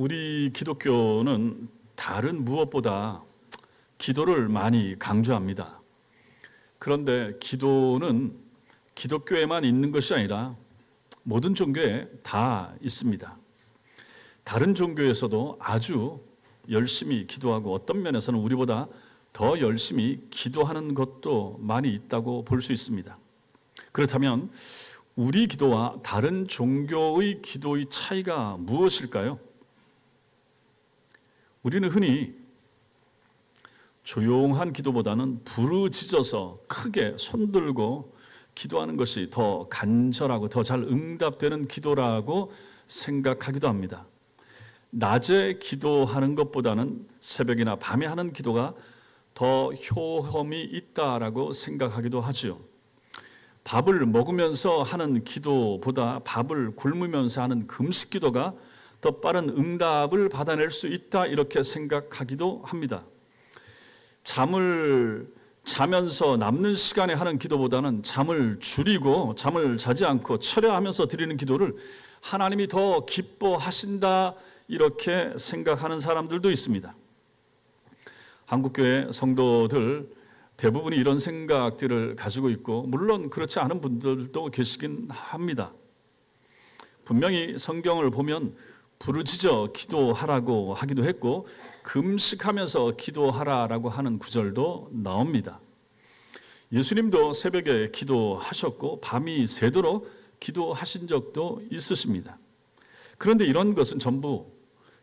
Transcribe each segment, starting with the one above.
우리 기독교는 다른 무엇보다 기도를 많이 강조합니다. 그런데 기도는 기독교에만 있는 것이 아니라 모든 종교에 다 있습니다. 다른 종교에서도 아주 열심히 기도하고 어떤 면에서는 우리보다 더 열심히 기도하는 것도 많이 있다고 볼 수 있습니다. 그렇다면 우리 기도와 다른 종교의 기도의 차이가 무엇일까요? 우리는 흔히 조용한 기도보다는 부르짖어서 크게 손들고 기도하는 것이 더 간절하고 더 잘 응답되는 기도라고 생각하기도 합니다. 낮에 기도하는 것보다는 새벽이나 밤에 하는 기도가 더 효험이 있다라고 생각하기도 하죠. 밥을 먹으면서 하는 기도보다 밥을 굶으면서 하는 금식 기도가 더 빠른 응답을 받아낼 수 있다 이렇게 생각하기도 합니다. 잠을 자면서 남는 시간에 하는 기도보다는 잠을 줄이고 잠을 자지 않고 철야하면서 드리는 기도를 하나님이 더 기뻐하신다 이렇게 생각하는 사람들도 있습니다. 한국교회 성도들 대부분이 이런 생각들을 가지고 있고 물론 그렇지 않은 분들도 계시긴 합니다. 분명히 성경을 보면 부르짖어 기도하라고 하기도 했고 금식하면서 기도하라라고 하는 구절도 나옵니다. 예수님도 새벽에 기도하셨고 밤이 새도록 기도하신 적도 있으십니다. 그런데 이런 것은 전부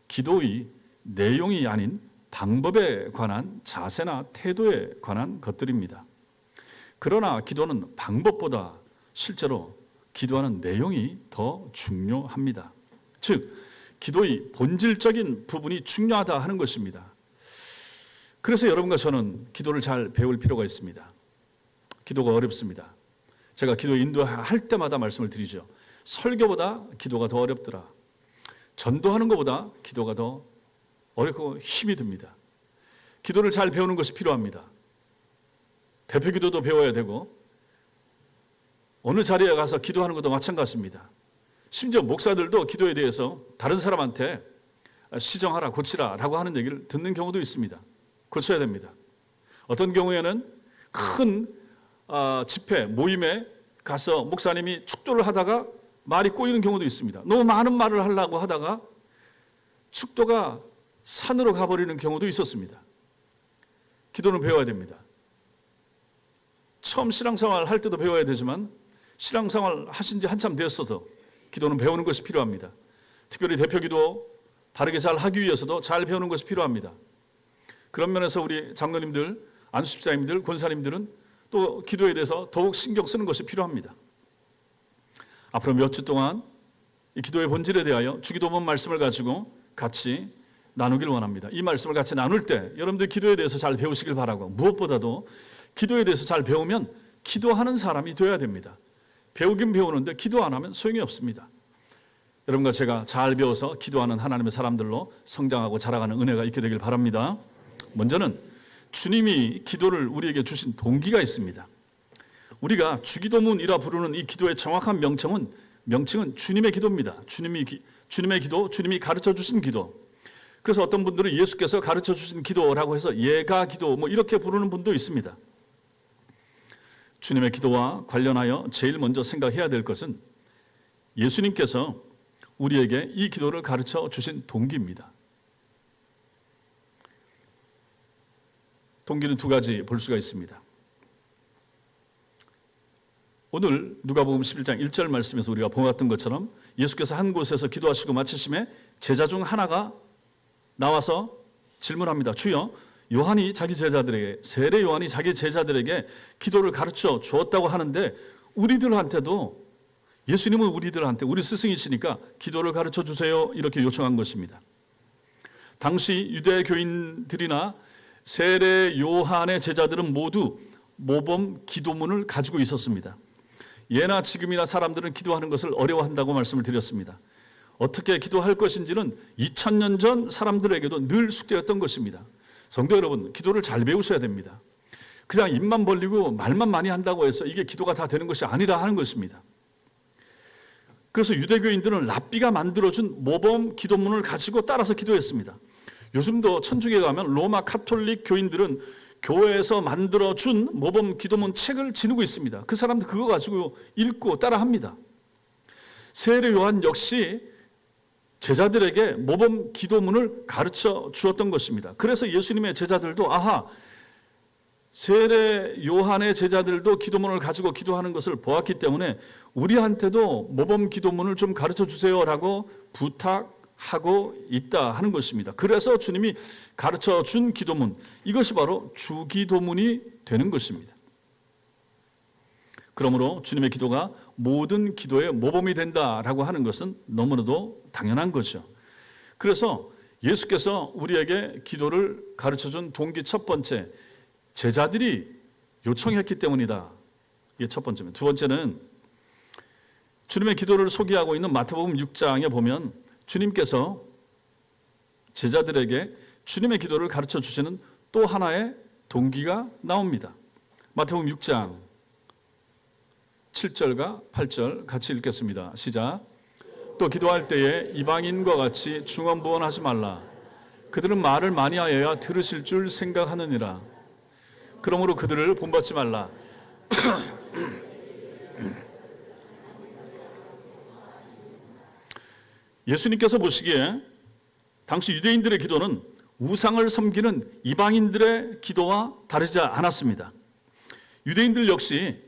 기도의 내용이 아닌 방법에 관한 자세나 태도에 관한 것들입니다. 그러나 기도는 방법보다 실제로 기도하는 내용이 더 중요합니다. 즉 기도의 본질적인 부분이 중요하다 하는 것입니다. 그래서 여러분과 저는 기도를 잘 배울 필요가 있습니다. 기도가 어렵습니다. 제가 기도 인도할 때마다 말씀을 드리죠. 설교보다 기도가 더 어렵더라. 전도하는 것보다 기도가 더 어렵고 힘이 듭니다. 기도를 잘 배우는 것이 필요합니다. 대표 기도도 배워야 되고 어느 자리에 가서 기도하는 것도 마찬가지입니다. 심지어 목사들도 기도에 대해서 다른 사람한테 시정하라, 고치라 라고 하는 얘기를 듣는 경우도 있습니다. 고쳐야 됩니다. 어떤 경우에는 큰 집회, 모임에 가서 목사님이 축도를 하다가 말이 꼬이는 경우도 있습니다. 너무 많은 말을 하려고 하다가 축도가 산으로 가버리는 경우도 있었습니다. 기도는 배워야 됩니다. 처음 신앙생활 할 때도 배워야 되지만 신앙생활 하신 지 한참 됐어서 기도는 배우는 것이 필요합니다. 특별히 대표기도 바르게 잘 하기 위해서도 잘 배우는 것이 필요합니다. 그런 면에서 우리 장로님들, 안수집사님들, 권사님들은 또 기도에 대해서 더욱 신경 쓰는 것이 필요합니다. 앞으로 몇 주 동안 이 기도의 본질에 대하여 주기도문 말씀을 가지고 같이 나누길 원합니다. 이 말씀을 같이 나눌 때 여러분들 기도에 대해서 잘 배우시길 바라고 무엇보다도 기도에 대해서 잘 배우면 기도하는 사람이 되어야 됩니다. 배우긴 배우는데 기도 안 하면 소용이 없습니다. 여러분과 제가 잘 배워서 기도하는 하나님의 사람들로 성장하고 자라가는 은혜가 있게 되길 바랍니다. 먼저는 주님이 기도를 우리에게 주신 동기가 있습니다. 우리가 주기도문이라 부르는 이 기도의 정확한 명칭은 주님의 기도입니다. 주님의 기도, 주님이 가르쳐 주신 기도. 그래서 어떤 분들은 예수께서 가르쳐 주신 기도라고 해서 예가 기도 이렇게 부르는 분도 있습니다. 주님의 기도와 관련하여 제일 먼저 생각해야 될 것은 예수님께서 우리에게 이 기도를 가르쳐 주신 동기입니다. 동기는 두 가지 볼 수가 있습니다. 오늘 누가복음 11장 1절 말씀에서 우리가 보았던 것처럼 예수께서 한 곳에서 기도하시고 마치심에 제자 중 하나가 나와서 질문합니다. 주여, 요한이 자기 제자들에게, 세례 요한이 자기 제자들에게 기도를 가르쳐 주었다고 하는데 우리들한테도, 예수님은 우리들한테, 우리 스승이시니까 기도를 가르쳐 주세요 이렇게 요청한 것입니다. 당시 유대 교인들이나 세례 요한의 제자들은 모두 모범 기도문을 가지고 있었습니다. 예나 지금이나 사람들은 기도하는 것을 어려워한다고 말씀을 드렸습니다. 어떻게 기도할 것인지는 2000년 전 사람들에게도 늘 숙제였던 것입니다. 성도 여러분, 기도를 잘 배우셔야 됩니다. 그냥 입만 벌리고 말만 많이 한다고 해서 이게 기도가 다 되는 것이 아니라 하는 것입니다. 그래서 유대교인들은 랍비가 만들어준 모범 기도문을 가지고 따라서 기도했습니다. 요즘도 천주교에 가면 로마 카톨릭 교인들은 교회에서 만들어준 모범 기도문 책을 지니고 있습니다. 그 사람들 그거 가지고 읽고 따라합니다. 세례 요한 역시 제자들에게 모범 기도문을 가르쳐 주었던 것입니다. 그래서 예수님의 제자들도 세례 요한의 제자들도 기도문을 가지고 기도하는 것을 보았기 때문에 우리한테도 모범 기도문을 좀 가르쳐 주세요라고 부탁하고 있다 하는 것입니다. 그래서 주님이 가르쳐 준 기도문, 이것이 바로 주기도문이 되는 것입니다. 그러므로 주님의 기도가 모든 기도의 모범이 된다라고 하는 것은 너무나도 당연한 거죠. 그래서 예수께서 우리에게 기도를 가르쳐준 동기 첫 번째, 제자들이 요청했기 때문이다. 이게 첫 번째입니다. 두 번째는 주님의 기도를 소개하고 있는 마태복음 6장에 보면 주님께서 제자들에게 주님의 기도를 가르쳐 주시는 또 하나의 동기가 나옵니다. 마태복음 6장 7절과 8절 같이 읽겠습니다. 시작. 또 기도할 때에 이방인과 같이 중언부언하지 말라. 그들은 말을 많이 하여야 들으실 줄 생각하느니라. 그러므로 그들을 본받지 말라. 예수님께서 보시기에 당시 유대인들의 기도는 우상을 섬기는 이방인들의 기도와 다르지 않았습니다. 유대인들 역시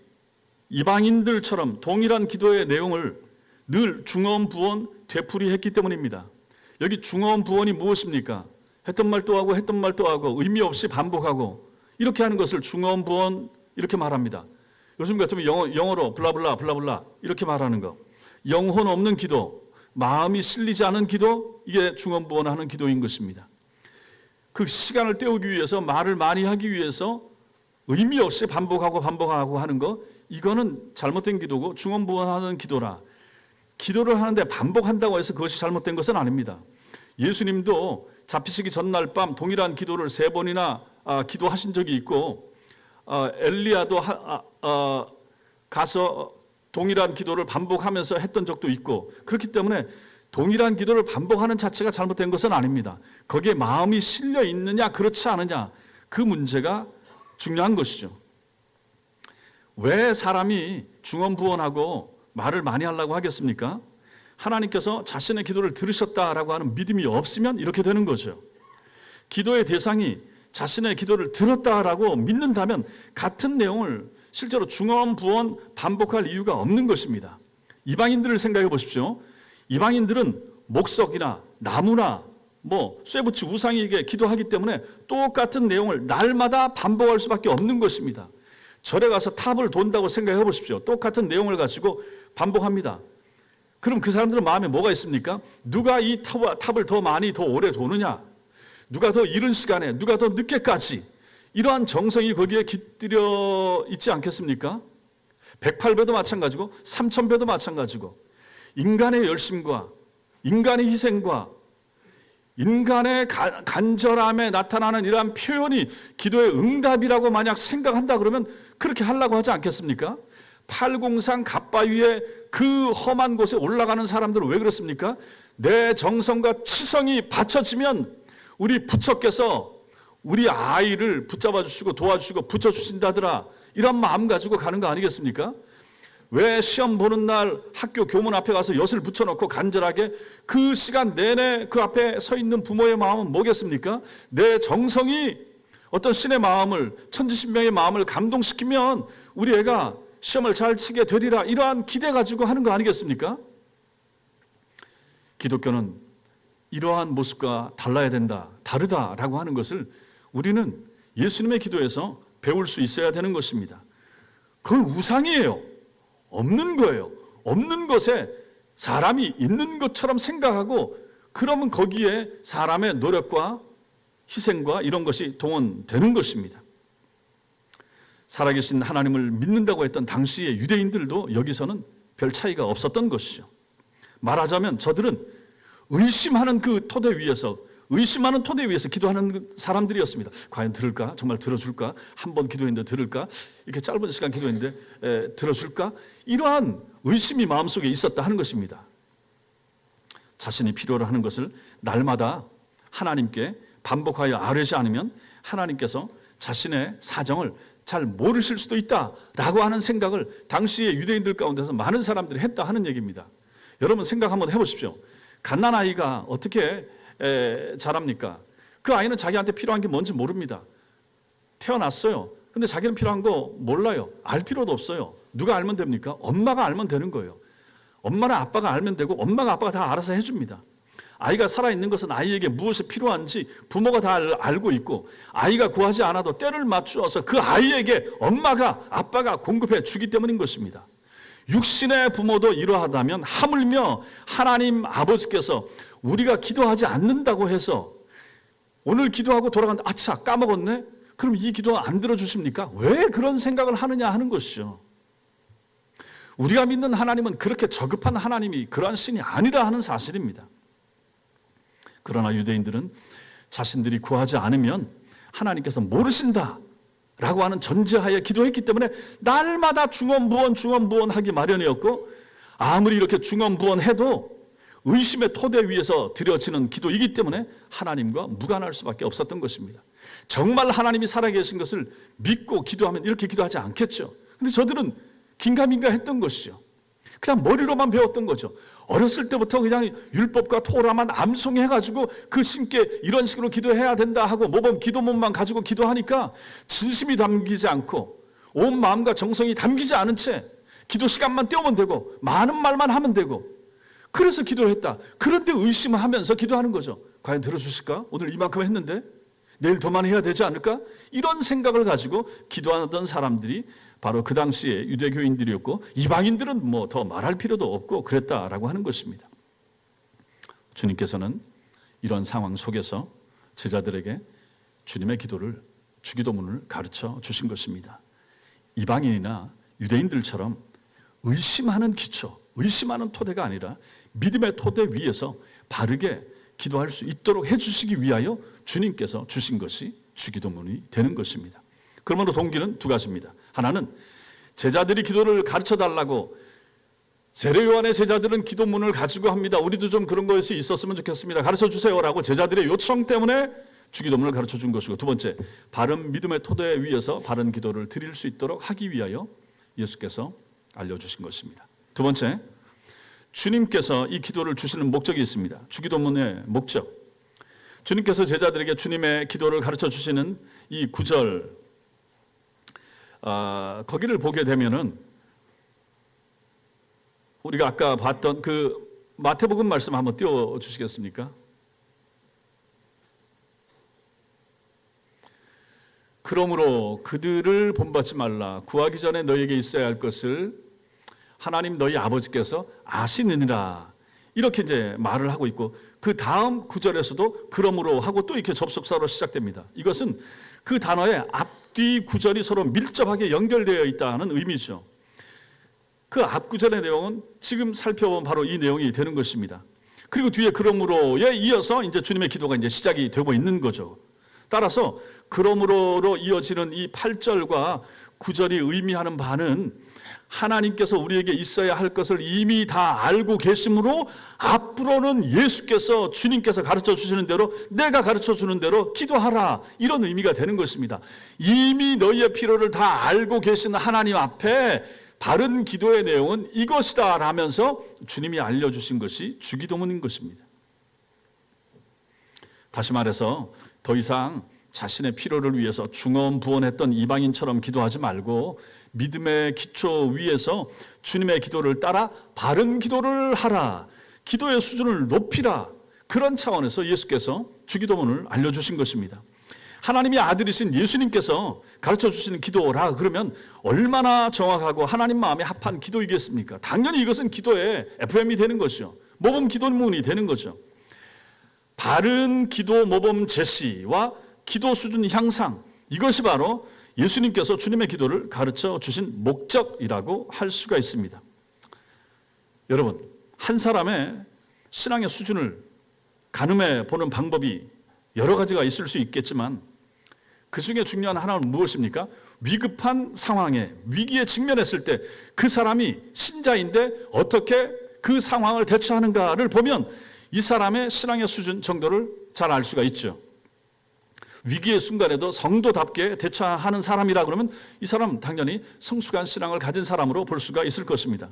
이방인들처럼 동일한 기도의 내용을 늘 중언부언 되풀이했기 때문입니다. 여기 중언부언이 무엇입니까? 했던 말 또 하고 했던 말 또 하고 의미 없이 반복하고 이렇게 하는 것을 중언부언 이렇게 말합니다. 요즘 같으면 영어로 블라블라 블라블라 이렇게 말하는 거. 영혼 없는 기도, 마음이 실리지 않은 기도, 이게 중언부언하는 기도인 것입니다. 그 시간을 때우기 위해서 말을 많이 하기 위해서 의미 없이 반복하고 하는 거, 이거는 잘못된 기도고 중언부언하는 기도라. 기도를 하는데 반복한다고 해서 그것이 잘못된 것은 아닙니다. 예수님도 잡히시기 전날 밤 동일한 기도를 3번이나 기도하신 적이 있고 엘리야도 가서 동일한 기도를 반복하면서 했던 적도 있고, 그렇기 때문에 동일한 기도를 반복하는 자체가 잘못된 것은 아닙니다. 거기에 마음이 실려 있느냐 그렇지 않느냐, 그 문제가 중요한 것이죠. 왜 사람이 중언부언하고 말을 많이 하려고 하겠습니까? 하나님께서 자신의 기도를 들으셨다라고 하는 믿음이 없으면 이렇게 되는 거죠. 기도의 대상이 자신의 기도를 들었다라고 믿는다면 같은 내용을 실제로 중언부언 반복할 이유가 없는 것입니다. 이방인들을 생각해 보십시오. 이방인들은 목석이나 나무나 쇠붙이 우상에게 기도하기 때문에 똑같은 내용을 날마다 반복할 수밖에 없는 것입니다. 절에 가서 탑을 돈다고 생각해 보십시오. 똑같은 내용을 가지고 반복합니다. 그럼 그 사람들은 마음에 뭐가 있습니까? 누가 이 탑을 더 많이 더 오래 도느냐, 누가 더 이른 시간에, 누가 더 늦게까지, 이러한 정성이 거기에 깃들여 있지 않겠습니까? 108배도 마찬가지고 3000배도 마찬가지고, 인간의 열심과 인간의 희생과 인간의 간절함에 나타나는 이러한 표현이 기도의 응답이라고 만약 생각한다 그러면 그렇게 하려고 하지 않겠습니까? 팔공산 갑바 위에 그 험한 곳에 올라가는 사람들은 왜 그렇습니까? 내 정성과 치성이 받쳐지면 우리 부처께서 우리 아이를 붙잡아 주시고 도와주시고 붙여주신다더라, 이런 마음 가지고 가는 거 아니겠습니까? 왜 시험 보는 날 학교 교문 앞에 가서 엿을 붙여놓고 간절하게 그 시간 내내 그 앞에 서 있는 부모의 마음은 뭐겠습니까? 내 정성이 어떤 신의 마음을, 천지신명의 마음을 감동시키면 우리 애가 시험을 잘 치게 되리라, 이러한 기대 가지고 하는 거 아니겠습니까? 기독교는 이러한 모습과 달라야 된다, 다르다라고 하는 것을 우리는 예수님의 기도에서 배울 수 있어야 되는 것입니다. 그건 우상이에요. 없는 거예요. 없는 것에 사람이 있는 것처럼 생각하고, 그러면 거기에 사람의 노력과 희생과 이런 것이 동원되는 것입니다. 살아계신 하나님을 믿는다고 했던 당시의 유대인들도 여기서는 별 차이가 없었던 것이죠. 말하자면 저들은 의심하는 그 토대 위에서 의심하는 토대 위에서 기도하는 사람들이었습니다. 과연 들을까? 정말 들어줄까? 한 번 기도했는데 들을까? 이렇게 짧은 시간 기도했는데 들어줄까? 이러한 의심이 마음속에 있었다 하는 것입니다. 자신이 필요로 하는 것을 날마다 하나님께 반복하여 아뢰지 않으면 하나님께서 자신의 사정을 잘 모르실 수도 있다라고 하는 생각을 당시의 유대인들 가운데서 많은 사람들이 했다 하는 얘기입니다. 여러분 생각 한번 해보십시오. 갓난아이가 어떻게 자랍니까? 그 아이는 자기한테 필요한 게 뭔지 모릅니다. 태어났어요. 근데 자기는 필요한 거 몰라요. 알 필요도 없어요. 누가 알면 됩니까? 엄마가 알면 되는 거예요. 엄마나 아빠가 알면 되고 엄마가 아빠가 다 알아서 해줍니다. 아이가 살아있는 것은 아이에게 무엇이 필요한지 부모가 다 알고 있고 아이가 구하지 않아도 때를 맞추어서 그 아이에게 엄마가 아빠가 공급해 주기 때문인 것입니다. 육신의 부모도 이러하다면 하물며 하나님 아버지께서 우리가 기도하지 않는다고 해서 오늘 기도하고 돌아간다. 아차 까먹었네. 그럼 이 기도 안 들어주십니까? 왜 그런 생각을 하느냐 하는 것이죠. 우리가 믿는 하나님은 그렇게 저급한 하나님이 그러한 신이 아니라 하는 사실입니다. 그러나 유대인들은 자신들이 구하지 않으면 하나님께서 모르신다 라고 하는 전제하에 기도했기 때문에 날마다 중언부언 하기 마련이었고 아무리 이렇게 중언부언해도 의심의 토대 위에서 드려지는 기도이기 때문에 하나님과 무관할 수밖에 없었던 것입니다. 정말 하나님이 살아계신 것을 믿고 기도하면 이렇게 기도하지 않겠죠. 근데 저들은 긴가민가 했던 것이죠. 그냥 머리로만 배웠던 거죠. 어렸을 때부터 그냥 율법과 토라만 암송해가지고 그 신께 이런 식으로 기도해야 된다 하고 모범 기도문만 가지고 기도하니까 진심이 담기지 않고 온 마음과 정성이 담기지 않은 채 기도 시간만 떼우면 되고 많은 말만 하면 되고 그래서 기도를 했다. 그런데 의심하면서 기도하는 거죠. 과연 들어주실까? 오늘 이만큼 했는데 내일 더 많이 해야 되지 않을까? 이런 생각을 가지고 기도하던 사람들이 바로 그 당시에 유대교인들이었고 이방인들은 뭐 더 말할 필요도 없고 그랬다라고 하는 것입니다. 주님께서는 이런 상황 속에서 제자들에게 주님의 기도를 주기도문을 가르쳐 주신 것입니다. 이방인이나 유대인들처럼 의심하는 기초, 의심하는 토대가 아니라 믿음의 토대 위에서 바르게 기도할 수 있도록 해주시기 위하여 주님께서 주신 것이 주기도문이 되는 것입니다. 그러므로 동기는 두 가지입니다. 하나는 제자들이 기도를 가르쳐달라고 세례 요한의 제자들은 기도문을 가지고 합니다. 우리도 좀 그런 것이 있었으면 좋겠습니다. 가르쳐주세요라고 제자들의 요청 때문에 주기도문을 가르쳐준 것이고 두 번째, 바른 믿음의 토대 위에서 바른 기도를 드릴 수 있도록 하기 위하여 예수께서 알려주신 것입니다. 두 번째, 주님께서 이 기도를 주시는 목적이 있습니다. 주기도문의 목적. 주님께서 제자들에게 주님의 기도를 가르쳐 주시는 이 구절, 거기를 보게 되면은 우리가 아까 봤던 그 마태복음 말씀 한번 띄워 주시겠습니까? 그러므로 그들을 본받지 말라. 구하기 전에 너희에게 있어야 할 것을 하나님 너희 아버지께서 아시느니라. 이렇게 이제 말을 하고 있고 그 다음 구절에서도 그러므로 하고 또 이렇게 접속사로 시작됩니다. 이것은 그 단어의 앞뒤 구절이 서로 밀접하게 연결되어 있다는 의미죠. 그 앞 구절의 내용은 지금 살펴본 바로 이 내용이 되는 것입니다. 그리고 뒤에 그러므로에 이어서 이제 주님의 기도가 이제 시작이 되고 있는 거죠. 따라서 그러므로로 이어지는 이 8절과 9절이 의미하는 바는 하나님께서 우리에게 있어야 할 것을 이미 다 알고 계시므로 앞으로는 예수께서 주님께서 가르쳐 주시는 대로 내가 가르쳐 주는 대로 기도하라, 이런 의미가 되는 것입니다. 이미 너희의 필요를 다 알고 계신 하나님 앞에 바른 기도의 내용은 이것이다 라면서 주님이 알려주신 것이 주기도문인 것입니다. 다시 말해서 더 이상 자신의 필요를 위해서 중언부언했던 이방인처럼 기도하지 말고 믿음의 기초 위에서 주님의 기도를 따라 바른 기도를 하라, 기도의 수준을 높이라, 그런 차원에서 예수께서 주기도문을 알려주신 것입니다. 하나님의 아들이신 예수님께서 가르쳐 주시는 기도라 그러면 얼마나 정확하고 하나님 마음에 합한 기도이겠습니까? 당연히 이것은 기도의 FM이 되는 것이죠. 모범 기도문이 되는 거죠. 바른 기도 모범 제시와 기도 수준 향상, 이것이 바로 예수님께서 주님의 기도를 가르쳐 주신 목적이라고 할 수가 있습니다. 여러분, 한 사람의 신앙의 수준을 가늠해 보는 방법이 여러 가지가 있을 수 있겠지만 그 중에 중요한 하나는 무엇입니까? 위급한 상황에 위기에 직면했을 때 그 사람이 신자인데 어떻게 그 상황을 대처하는가를 보면 이 사람의 신앙의 수준 정도를 잘 알 수가 있죠. 위기의 순간에도 성도답게 대처하는 사람이라 그러면 이 사람은 당연히 성숙한 신앙을 가진 사람으로 볼 수가 있을 것입니다.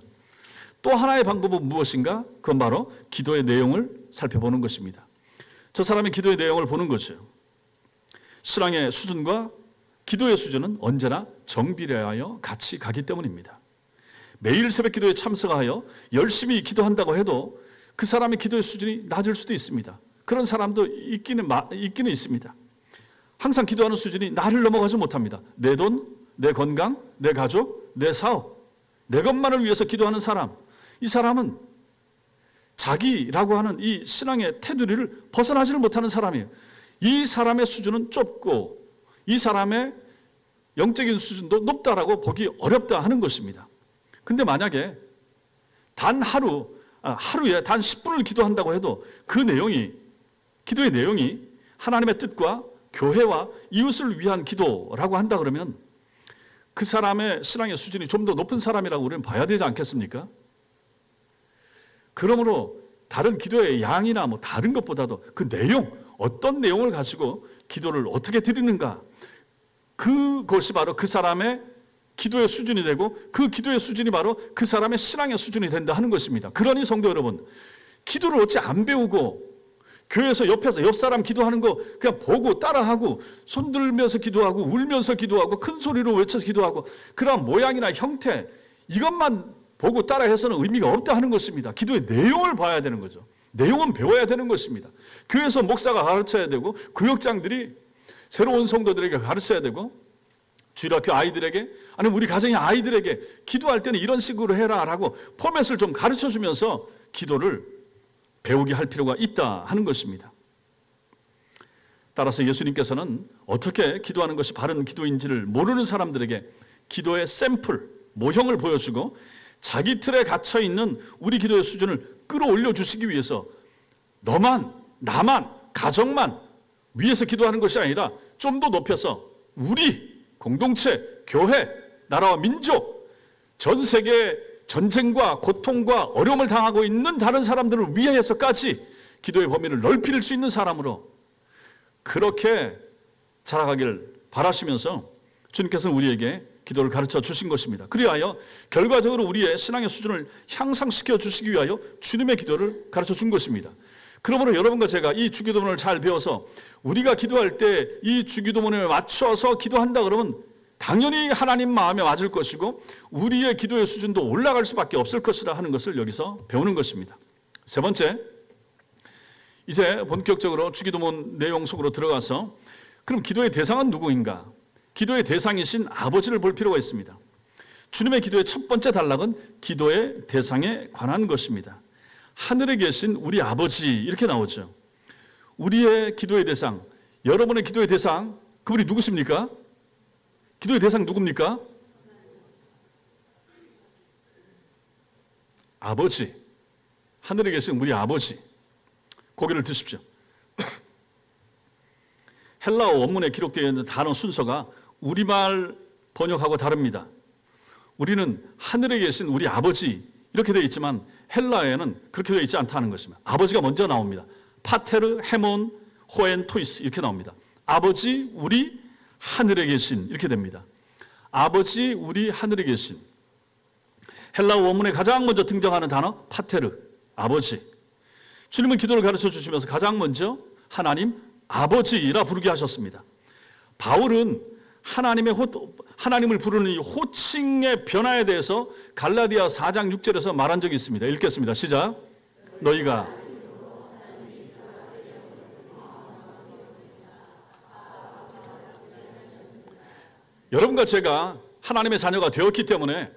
또 하나의 방법은 무엇인가? 그건 바로 기도의 내용을 살펴보는 것입니다. 저 사람의 기도의 내용을 보는 거죠. 신앙의 수준과 기도의 수준은 언제나 정비례하여 같이 가기 때문입니다. 매일 새벽 기도에 참석하여 열심히 기도한다고 해도 그 사람의 기도의 수준이 낮을 수도 있습니다. 그런 사람도 있기는 있습니다. 항상 기도하는 수준이 나를 넘어가지 못합니다. 내 돈, 내 건강, 내 가족, 내 사업, 내 것만을 위해서 기도하는 사람, 이 사람은 자기라고 하는 이 신앙의 테두리를 벗어나지를 못하는 사람이에요. 이 사람의 수준은 좁고 이 사람의 영적인 수준도 높다라고 보기 어렵다 하는 것입니다. 근데 만약에 하루에 단 10분을 기도한다고 해도 그 내용이, 기도의 내용이 하나님의 뜻과 교회와 이웃을 위한 기도라고 한다 그러면 그 사람의 신앙의 수준이 좀 더 높은 사람이라고 우리는 봐야 되지 않겠습니까? 그러므로 다른 기도의 양이나 뭐 다른 것보다도 그 내용, 어떤 내용을 가지고 기도를 어떻게 드리는가, 그것이 바로 그 사람의 기도의 수준이 되고 그 기도의 수준이 바로 그 사람의 신앙의 수준이 된다 하는 것입니다. 그러니 성도 여러분, 기도를 어찌 안 배우고 교회에서 옆에서 옆 사람 기도하는 거 그냥 보고 따라하고 손 들면서 기도하고 울면서 기도하고 큰 소리로 외쳐서 기도하고 그런 모양이나 형태 이것만 보고 따라해서는 의미가 없다 하는 것입니다. 기도의 내용을 봐야 되는 거죠. 내용은 배워야 되는 것입니다. 교회에서 목사가 가르쳐야 되고 구역장들이 새로운 성도들에게 가르쳐야 되고 주일학교 아이들에게 아니면 우리 가정의 아이들에게 기도할 때는 이런 식으로 해라라고 포맷을 좀 가르쳐주면서 기도를 배우게 할 필요가 있다 하는 것입니다. 따라서 예수님께서는 어떻게 기도하는 것이 바른 기도인지를 모르는 사람들에게 기도의 샘플, 모형을 보여주고 자기 틀에 갇혀 있는 우리 기도의 수준을 끌어올려 주시기 위해서 너만, 나만, 가정만 위에서 기도하는 것이 아니라 좀 더 높여서 우리 공동체, 교회, 나라와 민족, 전 세계 전쟁과 고통과 어려움을 당하고 있는 다른 사람들을 위해서까지 기도의 범위를 넓힐 수 있는 사람으로 그렇게 자라가길 바라시면서 주님께서는 우리에게 기도를 가르쳐 주신 것입니다. 그리하여 결과적으로 우리의 신앙의 수준을 향상시켜 주시기 위하여 주님의 기도를 가르쳐 준 것입니다. 그러므로 여러분과 제가 이 주기도문을 잘 배워서 우리가 기도할 때 이 주기도문에 맞춰서 기도한다 그러면 당연히 하나님 마음에 맞을 것이고 우리의 기도의 수준도 올라갈 수밖에 없을 것이라 하는 것을 여기서 배우는 것입니다. 세 번째, 이제 본격적으로 주기도문 내용 속으로 들어가서 그럼 기도의 대상은 누구인가? 기도의 대상이신 아버지를 볼 필요가 있습니다. 주님의 기도의 첫 번째 단락은 기도의 대상에 관한 것입니다. 하늘에 계신 우리 아버지 이렇게 나오죠. 우리의 기도의 대상, 여러분의 기도의 대상, 그분이 누구십니까? 기도의 대상 누굽니까? 아버지. 하늘에 계신 우리 아버지. 고개를 드십시오. 헬라어 원문에 기록되어 있는 단어 순서가 우리말 번역하고 다릅니다. 우리는 하늘에 계신 우리 아버지 이렇게 되어 있지만 헬라어에는 그렇게 되어 있지 않다는 것입니다. 아버지가 먼저 나옵니다. 파테르, 헤몬, 호엔, 토이스 이렇게 나옵니다. 아버지, 우리, 하늘에 계신 이렇게 됩니다. 아버지, 우리, 하늘에 계신. 헬라어 원문에 가장 먼저 등장하는 단어 파테르, 아버지. 주님은 기도를 가르쳐 주시면서 가장 먼저 하나님 아버지라 부르게 하셨습니다. 바울은 하나님을 부르는 이 호칭의 변화에 대해서 갈라디아 4장 6절에서 말한 적이 있습니다. 읽겠습니다. 시작. 너희가 여러분과 제가 하나님의 자녀가 되었기 때문에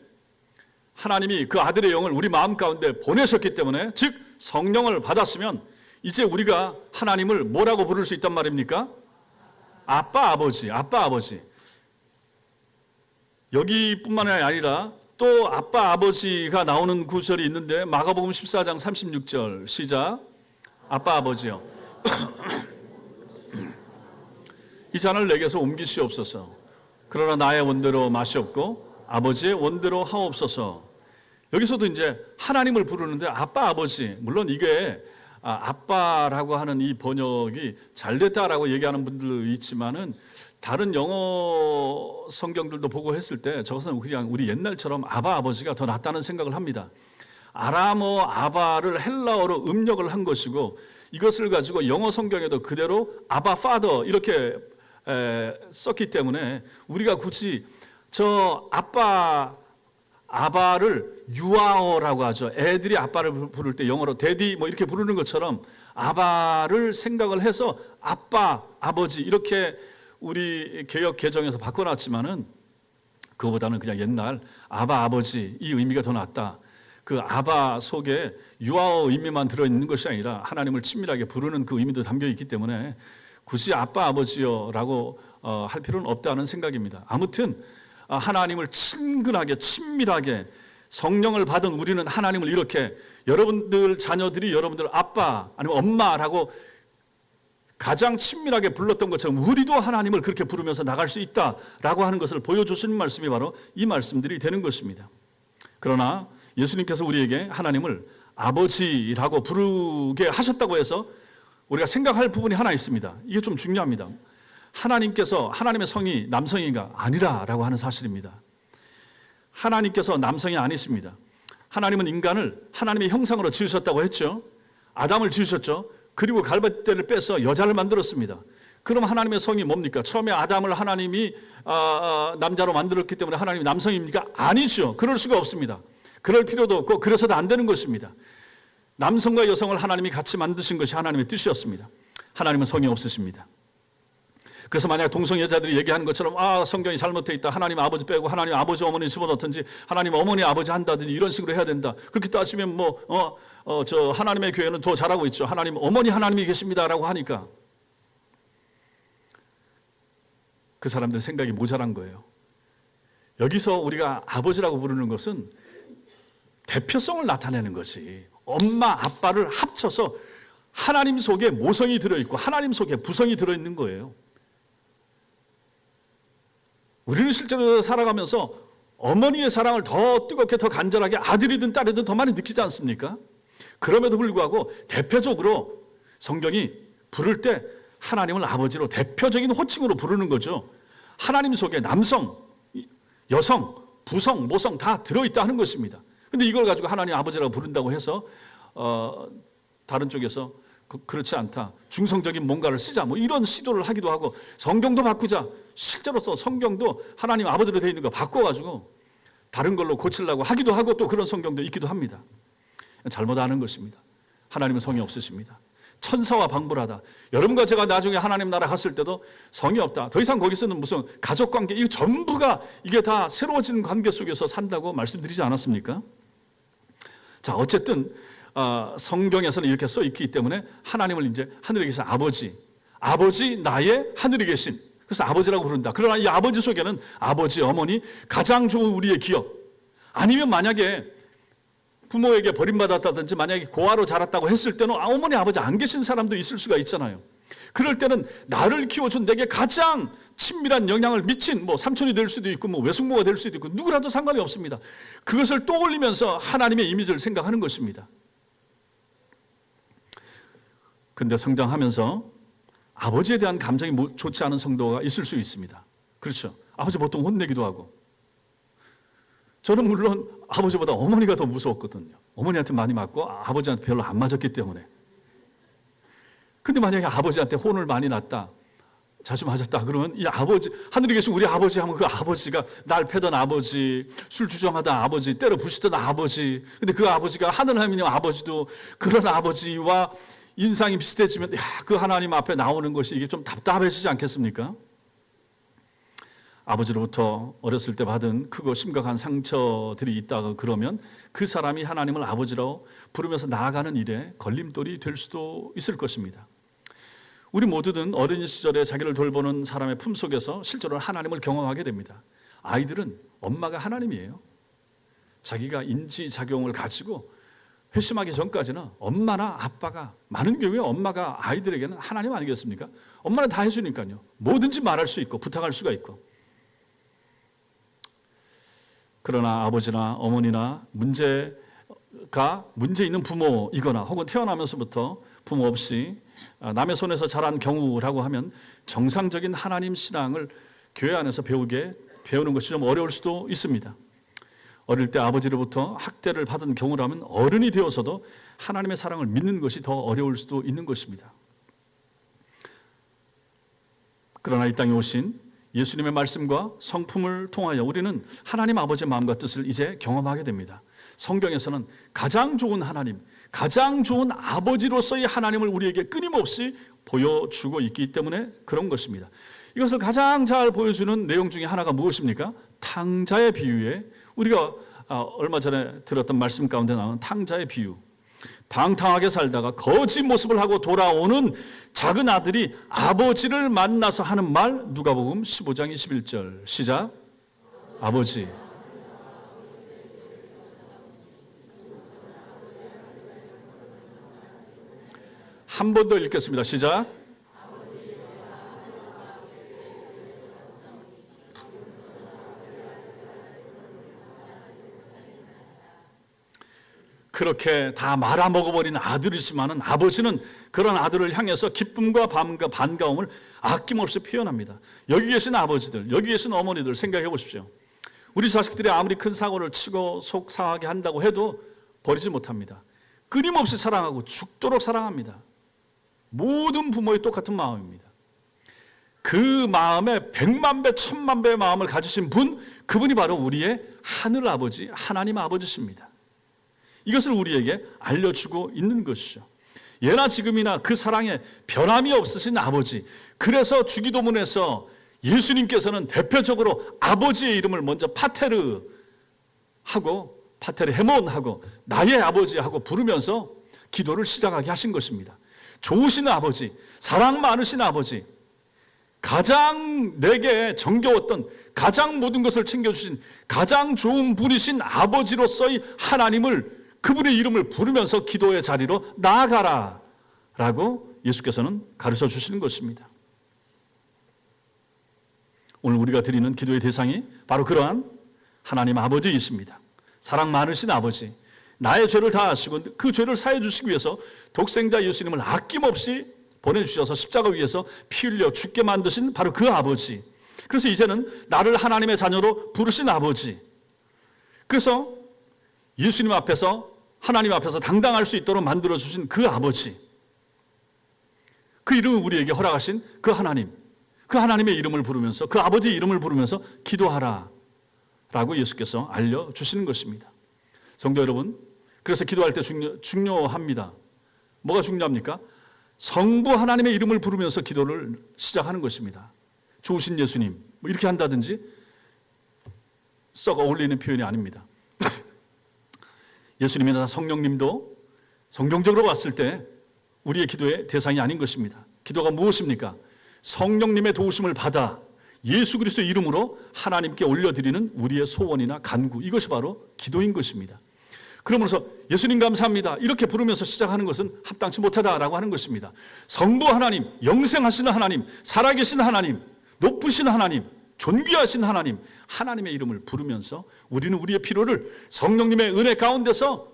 하나님이 그 아들의 영을 우리 마음 가운데 보내셨기 때문에 즉 성령을 받았으면 이제 우리가 하나님을 뭐라고 부를 수 있단 말입니까? 아빠, 아버지, 아빠, 아버지. 여기뿐만 아니라 또 아빠, 아버지가 나오는 구절이 있는데 마가복음 14장 36절 시작. 아빠, 아버지요. 이 잔을 내게서 옮기시옵소서. 그러나 나의 원대로 마시옵고 아버지의 원대로 하옵소서. 여기서도 이제 하나님을 부르는데 아빠, 아버지, 물론 이게 아빠라고 하는 이 번역이 잘 됐다라고 얘기하는 분들도 있지만은 다른 영어 성경들도 보고 했을 때 저것은 그냥 우리 옛날처럼 아바, 아버지가 더 낫다는 생각을 합니다. 아람어 아바를 헬라어로 음력을 한 것이고 이것을 가지고 영어 성경에도 그대로 아바 파더 이렇게 썼기 때문에 우리가 굳이 저 아바를 유아어라고 하죠. 애들이 아빠를 부를 때 영어로 데디 뭐 이렇게 부르는 것처럼 아바를 생각을 해서 아빠, 아버지 이렇게 우리 개역 개정에서 바꿔놨지만은 그거보다는 그냥 옛날 아바, 아버지 이 의미가 더 낫다. 그 아바 속에 유아어 의미만 들어있는 것이 아니라 하나님을 친밀하게 부르는 그 의미도 담겨 있기 때문에 굳이 아빠, 아버지요라고 할 필요는 없다는 생각입니다. 아무튼 하나님을 친근하게 친밀하게 성령을 받은 우리는 하나님을 이렇게 여러분들 자녀들이 여러분들 아빠 아니면 엄마라고 가장 친밀하게 불렀던 것처럼 우리도 하나님을 그렇게 부르면서 나갈 수 있다라고 하는 것을 보여주시는 말씀이 바로 이 말씀들이 되는 것입니다. 그러나 예수님께서 우리에게 하나님을 아버지라고 부르게 하셨다고 해서 우리가 생각할 부분이 하나 있습니다. 이게 좀 중요합니다. 하나님께서 하나님의 성이 남성인가? 아니라라고 하는 사실입니다. 하나님께서 남성이 아니십니다. 하나님은 인간을 하나님의 형상으로 지으셨다고 했죠. 아담을 지으셨죠. 그리고 갈빗대를 빼서 여자를 만들었습니다. 그럼 하나님의 성이 뭡니까? 처음에 아담을 하나님이 남자로 만들었기 때문에 하나님이 남성입니까? 아니죠. 그럴 수가 없습니다. 그럴 필요도 없고 그래서도 안 되는 것입니다. 남성과 여성을 하나님이 같이 만드신 것이 하나님의 뜻이었습니다. 하나님은 성이 없으십니다. 그래서 만약 동성애자들이 얘기하는 것처럼 성경이 잘못되어 있다. 하나님 아버지 빼고 하나님 아버지 어머니 집어넣든지 하나님 어머니 아버지 한다든지 이런 식으로 해야 된다. 그렇게 따지면 저 하나님의 교회는 더 잘하고 있죠. 하나님 어머니 하나님이 계십니다라고 하니까 그 사람들 생각이 모자란 거예요. 여기서 우리가 아버지라고 부르는 것은 대표성을 나타내는 것이 엄마 아빠를 합쳐서 하나님 속에 모성이 들어있고 하나님 속에 부성이 들어있는 거예요. 우리는 실제로 살아가면서 어머니의 사랑을 더 뜨겁게 더 간절하게 아들이든 딸이든 더 많이 느끼지 않습니까? 그럼에도 불구하고 대표적으로 성경이 부를 때 하나님을 아버지로 대표적인 호칭으로 부르는 거죠. 하나님 속에 남성, 여성, 부성, 모성 다 들어있다 하는 것입니다. 근데 이걸 가지고 하나님 아버지라고 부른다고 해서 다른 쪽에서 그렇지 않다. 중성적인 뭔가를 쓰자. 뭐 이런 시도를 하기도 하고 성경도 바꾸자. 실제로서 성경도 하나님 아버지로 되어 있는 거 바꿔가지고 다른 걸로 고치려고 하기도 하고 또 그런 성경도 있기도 합니다. 잘못하는 것입니다. 하나님은 성이 없으십니다. 천사와 방불하다. 여러분과 제가 나중에 하나님 나라 갔을 때도 성이 없다. 더 이상 거기서는 무슨 가족관계 이거 전부가 이게 다 새로워진 관계 속에서 산다고 말씀드리지 않았습니까? 자, 어쨌든 성경에서는 이렇게 써 있기 때문에 하나님을 이제 하늘에 계신 아버지 나의 하늘에 계신 그래서 아버지라고 부른다. 그러나 이 아버지 속에는 아버지, 어머니, 가장 좋은 우리의 기억 아니면 만약에 부모에게 버림받았다든지 만약에 고아로 자랐다고 했을 때는 어머니, 아버지 안 계신 사람도 있을 수가 있잖아요. 그럴 때는 나를 키워준 내게 가장 친밀한 영향을 미친 삼촌이 될 수도 있고 외숙모가 될 수도 있고 누구라도 상관이 없습니다. 그것을 떠올리면서 하나님의 이미지를 생각하는 것입니다. 근데 성장하면서 아버지에 대한 감정이 좋지 않은 성도가 있을 수 있습니다. 그렇죠. 아버지 보통 혼내기도 하고. 저는 물론 아버지보다 어머니가 더 무서웠거든요. 어머니한테 많이 맞고 아버지한테 별로 안 맞았기 때문에. 근데 만약에 아버지한테 혼을 많이 났다, 자주 맞았다 그러면 이 아버지, 하늘에 계신 우리 아버지 하면 그 아버지가 날 패던 아버지, 술 주정하던 아버지, 때려 부시던 아버지, 근데 그 아버지가 하늘하나님 아버지도 그런 아버지와 인상이 비슷해지면 그 하나님 앞에 나오는 것이 이게 좀 답답해지지 않겠습니까? 아버지로부터 어렸을 때 받은 크고 심각한 상처들이 있다가 그러면 그 사람이 하나님을 아버지로 부르면서 나아가는 일에 걸림돌이 될 수도 있을 것입니다. 우리 모두는 어린 시절에 자기를 돌보는 사람의 품속에서 실제로 하나님을 경험하게 됩니다. 아이들은 엄마가 하나님이에요. 자기가 인지작용을 가지고 회심하기 전까지는 엄마나 아빠가, 많은 경우에 엄마가 아이들에게는 하나님 아니겠습니까? 엄마는 다 해주니까요. 뭐든지 말할 수 있고 부탁할 수가 있고. 그러나 아버지나 어머니나 문제 있는 부모이거나 혹은 태어나면서부터 부모 없이 남의 손에서 자란 경우라고 하면 정상적인 하나님 신앙을 교회 안에서 배우는 것이 좀 어려울 수도 있습니다. 어릴 때 아버지로부터 학대를 받은 경우라면 어른이 되어서도 하나님의 사랑을 믿는 것이 더 어려울 수도 있는 것입니다. 그러나 이 땅에 오신 예수님의 말씀과 성품을 통하여 우리는 하나님 아버지의 마음과 뜻을 이제 경험하게 됩니다. 성경에서는 가장 좋은 하나님, 가장 좋은 아버지로서의 하나님을 우리에게 끊임없이 보여주고 있기 때문에 그런 것입니다. 이것을 가장 잘 보여주는 내용 중에 하나가 무엇입니까? 탕자의 비유에 우리가 얼마 전에 들었던 말씀 가운데 나오는 탕자의 비유. 방탕하게 살다가 거짓 모습을 하고 돌아오는 작은 아들이 아버지를 만나서 하는 말, 누가복음 15장 21절 시작. 아버지. 한 번 더 읽겠습니다. 시작. 그렇게 다 말아먹어버린 아들이지만은 아버지는 그런 아들을 향해서 기쁨과 반가움을 아낌없이 표현합니다. 여기 계신 아버지들, 여기 계신 어머니들 생각해 보십시오. 우리 자식들이 아무리 큰 사고를 치고 속 상하게 한다고 해도 버리지 못합니다. 끊임없이 사랑하고 죽도록 사랑합니다. 모든 부모의 똑같은 마음입니다. 그 마음에 100만 배, 1000만 배의 마음을 가지신 분, 그분이 바로 우리의 하늘 아버지, 하나님 아버지십니다. 이것을 우리에게 알려주고 있는 것이죠. 예나 지금이나 그 사랑에 변함이 없으신 아버지. 그래서 주기도문에서 예수님께서는 대표적으로 아버지의 이름을 먼저 파테르 헤몬하고 나의 아버지 하고 부르면서 기도를 시작하게 하신 것입니다. 좋으신 아버지, 사랑 많으신 아버지, 가장 내게 정겨웠던, 가장 모든 것을 챙겨주신 가장 좋은 분이신 아버지로서의 하나님을, 그분의 이름을 부르면서 기도의 자리로 나아가라 라고 예수께서는 가르쳐 주시는 것입니다. 오늘 우리가 드리는 기도의 대상이 바로 그러한 하나님 아버지이십니다. 사랑 많으신 아버지, 나의 죄를 다 아시고 그 죄를 사해 주시기 위해서 독생자 예수님을 아낌없이 보내주셔서 십자가 위에서 피 흘려 죽게 만드신 바로 그 아버지. 그래서 이제는 나를 하나님의 자녀로 부르신 아버지. 그래서 예수님 앞에서, 하나님 앞에서 당당할 수 있도록 만들어주신 그 아버지. 그 이름을 우리에게 허락하신 그 하나님. 그 하나님의 이름을 부르면서, 그 아버지의 이름을 부르면서 기도하라 라고 예수께서 알려주시는 것입니다. 성도 여러분, 그래서 기도할 때 중요합니다. 뭐가 중요합니까? 성부 하나님의 이름을 부르면서 기도를 시작하는 것입니다. 좋으신 예수님, 뭐 이렇게 한다든지 썩 어울리는 표현이 아닙니다. 예수님이나 성령님도 성경적으로 봤을 때 우리의 기도의 대상이 아닌 것입니다. 기도가 무엇입니까? 성령님의 도우심을 받아 예수 그리스도의 이름으로 하나님께 올려드리는 우리의 소원이나 간구, 이것이 바로 기도인 것입니다. 그러면서 예수님 감사합니다 이렇게 부르면서 시작하는 것은 합당치 못하다라고 하는 것입니다. 성부 하나님, 영생하시는 하나님, 살아계신 하나님, 높으신 하나님, 존귀하신 하나님, 하나님의 이름을 부르면서 우리는 우리의 필요를 성령님의 은혜 가운데서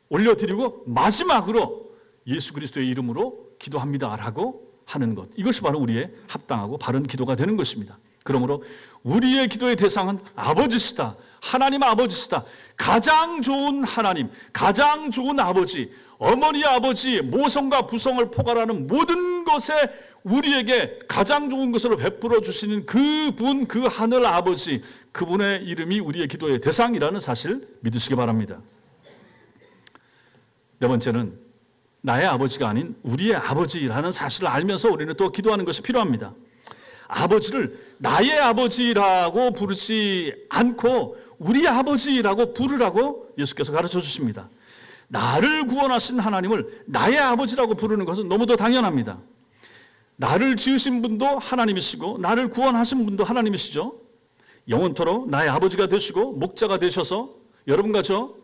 올려드리고 마지막으로 예수 그리스도의 이름으로 기도합니다라고 하는 것, 이것이 바로 우리의 합당하고 바른 기도가 되는 것입니다. 그러므로 우리의 기도의 대상은 아버지시다, 하나님 아버지시다. 가장 좋은 하나님, 가장 좋은 아버지, 어머니 아버지, 모성과 부성을 포괄하는 모든 것에 우리에게 가장 좋은 것으로 베풀어 주시는 그분, 그 하늘 아버지, 그분의 이름이 우리의 기도의 대상이라는 사실 믿으시기 바랍니다. 네 번째는 나의 아버지가 아닌 우리의 아버지라는 사실을 알면서 우리는 또 기도하는 것이 필요합니다. 아버지를 나의 아버지라고 부르지 않고 우리 아버지라고 부르라고 예수께서 가르쳐 주십니다. 나를 구원하신 하나님을 나의 아버지라고 부르는 것은 너무도 당연합니다. 나를 지으신 분도 하나님이시고 나를 구원하신 분도 하나님이시죠. 영원토록 나의 아버지가 되시고 목자가 되셔서 여러분과 저,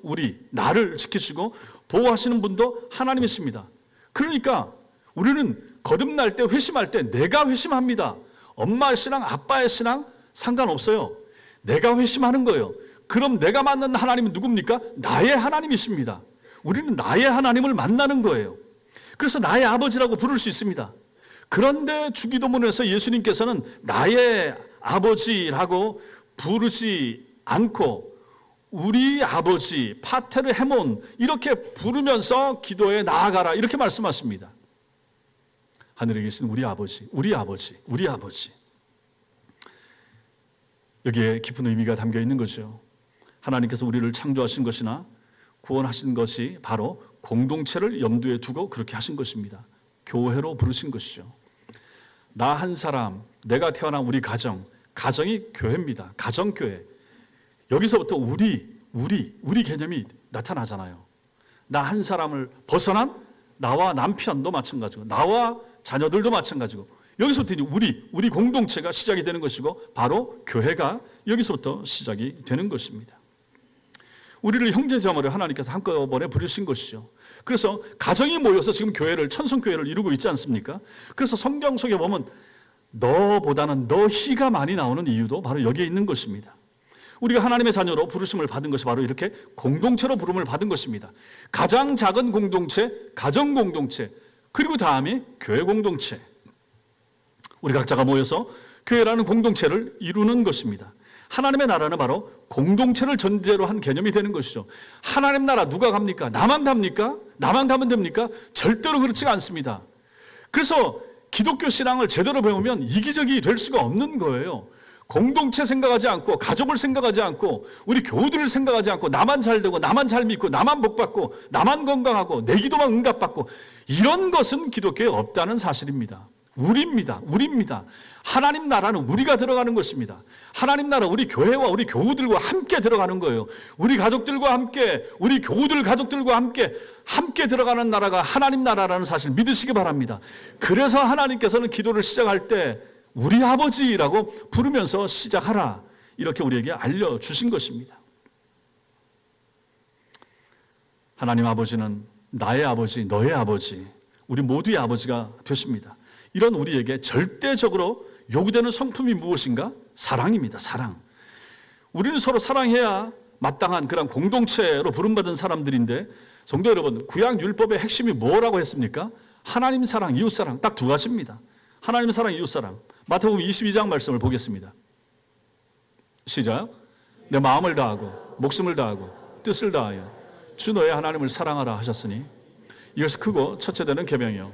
나를 지키시고 보호하시는 분도 하나님이십니다. 그러니까 우리는 거듭날 때, 회심할 때 내가 회심합니다. 엄마의 신앙, 아빠의 신앙 상관없어요. 내가 회심하는 거예요. 그럼 내가 만난 하나님은 누굽니까? 나의 하나님이십니다. 우리는 나의 하나님을 만나는 거예요. 그래서 나의 아버지라고 부를 수 있습니다. 그런데 주기도문에서 예수님께서는 나의 아버지라고 부르지 않고 우리 아버지, 파테르 헤몬 이렇게 부르면서 기도에 나아가라 이렇게 말씀하십니다. 하늘에 계신 우리 아버지, 우리 아버지, 우리 아버지. 여기에 깊은 의미가 담겨 있는 거죠. 하나님께서 우리를 창조하신 것이나 구원하신 것이 바로 공동체를 염두에 두고 그렇게 하신 것입니다. 교회로 부르신 것이죠. 나 한 사람, 내가 태어난 우리 가정이 교회입니다. 가정교회. 여기서부터 우리 개념이 나타나잖아요. 나 한 사람을 벗어난 나와 남편도 마찬가지고 나와 자녀들도 마찬가지고 여기서부터 이제 우리 공동체가 시작이 되는 것이고 바로 교회가 여기서부터 시작이 되는 것입니다. 우리를 형제자매를 하나님께서 한꺼번에 부르신 것이죠. 그래서 가정이 모여서 지금 천성교회를 이루고 있지 않습니까? 그래서 성경 속에 보면 너보다는 너희가 많이 나오는 이유도 바로 여기에 있는 것입니다. 우리가 하나님의 자녀로 부르심을 받은 것이 바로 이렇게 공동체로 부름을 받은 것입니다. 가장 작은 공동체, 가정 공동체, 그리고 다음이 교회 공동체. 우리 각자가 모여서 교회라는 공동체를 이루는 것입니다. 하나님의 나라는 바로 공동체를 전제로 한 개념이 되는 것이죠. 하나님 나라 누가 갑니까? 나만 갑니까? 나만 가면 됩니까? 절대로 그렇지가 않습니다. 그래서 기독교 신앙을 제대로 배우면 이기적이 될 수가 없는 거예요. 공동체 생각하지 않고 가족을 생각하지 않고 우리 교우들을 생각하지 않고 나만 잘 되고 나만 잘 믿고 나만 복받고 나만 건강하고 내 기도만 응답받고 이런 것은 기독교에 없다는 사실입니다. 우리입니다. 하나님 나라는 우리가 들어가는 것입니다. 하나님 나라 우리 교회와 우리 교우들과 함께 들어가는 거예요. 우리 가족들과 함께 우리 교우들 가족들과 함께 들어가는 나라가 하나님 나라라는 사실 믿으시기 바랍니다. 그래서 하나님께서는 기도를 시작할 때 우리 아버지라고 부르면서 시작하라 이렇게 우리에게 알려주신 것입니다. 하나님 아버지는 나의 아버지, 너의 아버지, 우리 모두의 아버지가 되십니다. 이런 우리에게 절대적으로 요구되는 성품이 무엇인가? 사랑입니다. 사랑. 우리는 서로 사랑해야 마땅한 그런 공동체로 부름받은 사람들인데 성도 여러분, 구약 율법의 핵심이 뭐라고 했습니까? 하나님 사랑, 이웃 사랑 딱 두 가지입니다. 하나님 사랑, 이웃 사랑. 마태복음 22장 말씀을 보겠습니다. 시작. 내 마음을 다하고 목숨을 다하고 뜻을 다하여 주 너의 하나님을 사랑하라 하셨으니 이것이 크고 첫째 되는 계명이요.